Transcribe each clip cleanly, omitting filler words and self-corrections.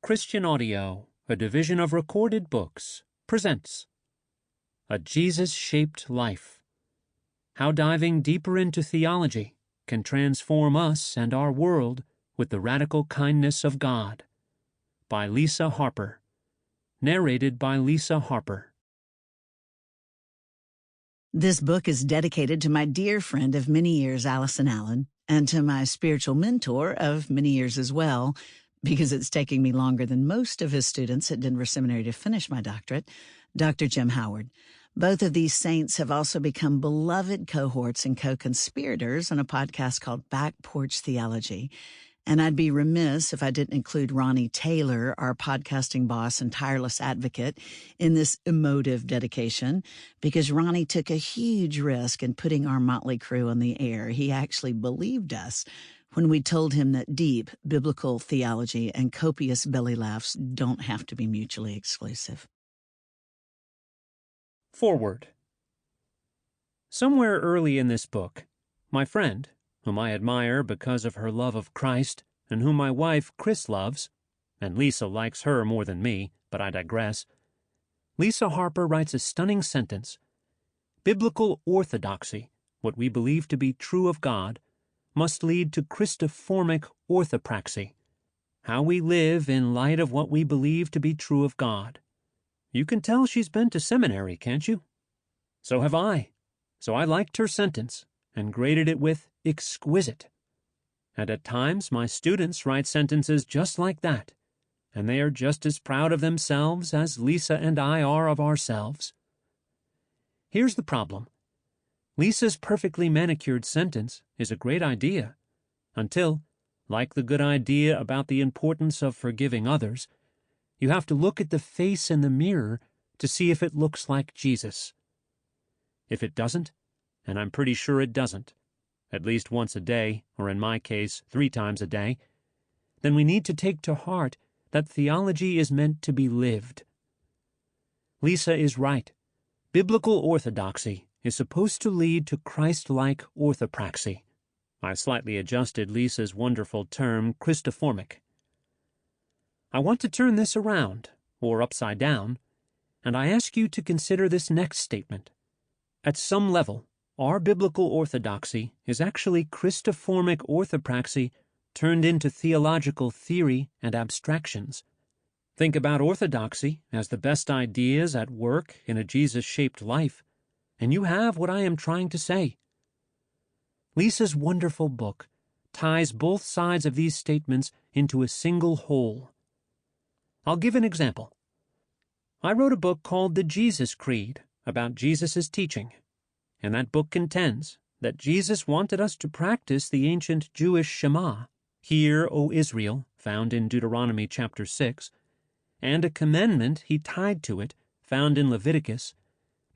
Christian Audio, a division of Recorded Books, presents A Jesus-Shaped Life. How diving deeper into theology can transform us and our world with the radical kindness of God. By Lisa Harper. Narrated by Lisa Harper. This book is dedicated to my dear friend of many years, Allison Allen, and to my spiritual mentor of many years as well, because it's taking me longer than most of his students at Denver Seminary to finish my doctorate, Dr. Jim Howard. Both of these saints have also become beloved cohorts and co-conspirators on a podcast called Back Porch Theology. And I'd be remiss if I didn't include Ronnie Taylor, our podcasting boss and tireless advocate, in this emotive dedication, because Ronnie took a huge risk in putting our motley crew on the air. He actually believed us when we told him that deep biblical theology and copious belly laughs don't have to be mutually exclusive. Forward. Somewhere early in this book, my friend, whom I admire because of her love of Christ, and whom my wife, Chris, loves, and Lisa likes her more than me, but I digress, Lisa Harper writes a stunning sentence. Biblical orthodoxy, what we believe to be true of God, must lead to Christoformic orthopraxy, how we live in light of what we believe to be true of God. You can tell she's been to seminary, can't you? So have I. So I liked her sentence and graded it with exquisite. And at times my students write sentences just like that, and they are just as proud of themselves as Lisa and I are of ourselves. Here's the problem. Lisa's perfectly manicured sentence is a great idea, until, like the good idea about the importance of forgiving others, you have to look at the face in the mirror to see if it looks like Jesus. If it doesn't, and I'm pretty sure it doesn't, at least once a day, or in my case, 3 times a day, then we need to take to heart that theology is meant to be lived. Lisa is right. Biblical orthodoxy is supposed to lead to Christ-like orthopraxy. I slightly adjusted Lisa's wonderful term, Christoformic. I want to turn this around, or upside down, and I ask you to consider this next statement. At some level, our biblical orthodoxy is actually Christoformic orthopraxy turned into theological theory and abstractions. Think about orthodoxy as the best ideas at work in a Jesus-shaped life, and you have what I am trying to say. Lisa's wonderful book ties both sides of these statements into a single whole. I'll give an example. I wrote a book called The Jesus Creed about Jesus' teaching, and that book contends that Jesus wanted us to practice the ancient Jewish Shema, Hear, O Israel, found in Deuteronomy chapter 6, and a commandment he tied to it, found in Leviticus,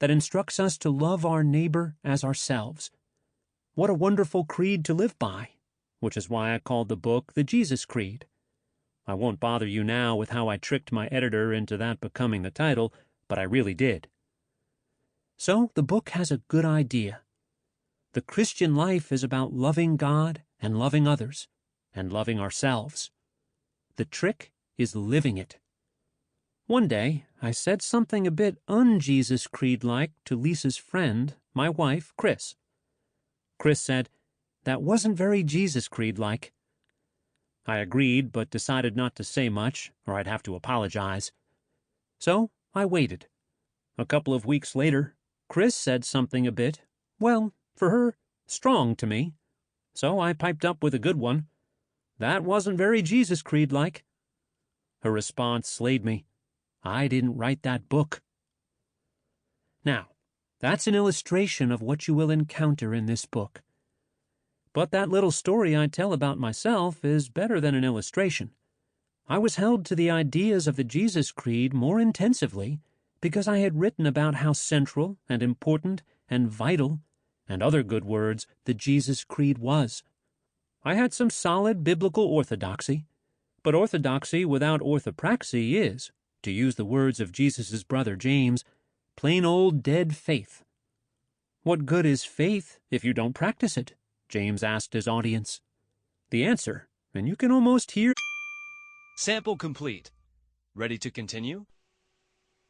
that instructs us to love our neighbor as ourselves. What a wonderful creed to live by, which is why I called the book The Jesus Creed. I won't bother you now with how I tricked my editor into that becoming the title, but I really did. So the book has a good idea. The Christian life is about loving God and loving others, and loving ourselves. The trick is living it. One day, I said something a bit un-Jesus Creed-like to Lisa's friend, my wife, Chris. Chris said, "That wasn't very Jesus Creed-like." I agreed, but decided not to say much, or I'd have to apologize. So I waited. A couple of weeks later, Chris said something a bit, well, for her, strong to me. So I piped up with a good one. "That wasn't very Jesus Creed-like." Her response slayed me. I didn't write that book. Now, that's an illustration of what you will encounter in this book. But that little story I tell about myself is better than an illustration. I was held to the ideas of the Jesus Creed more intensively because I had written about how central and important and vital, and other good words, the Jesus Creed was. I had some solid biblical orthodoxy, but orthodoxy without orthopraxy is, to use the words of Jesus' brother James, plain old dead faith. What good is faith if you don't practice it? James asked his audience. The answer, and you can almost hear... Sample complete. Ready to continue?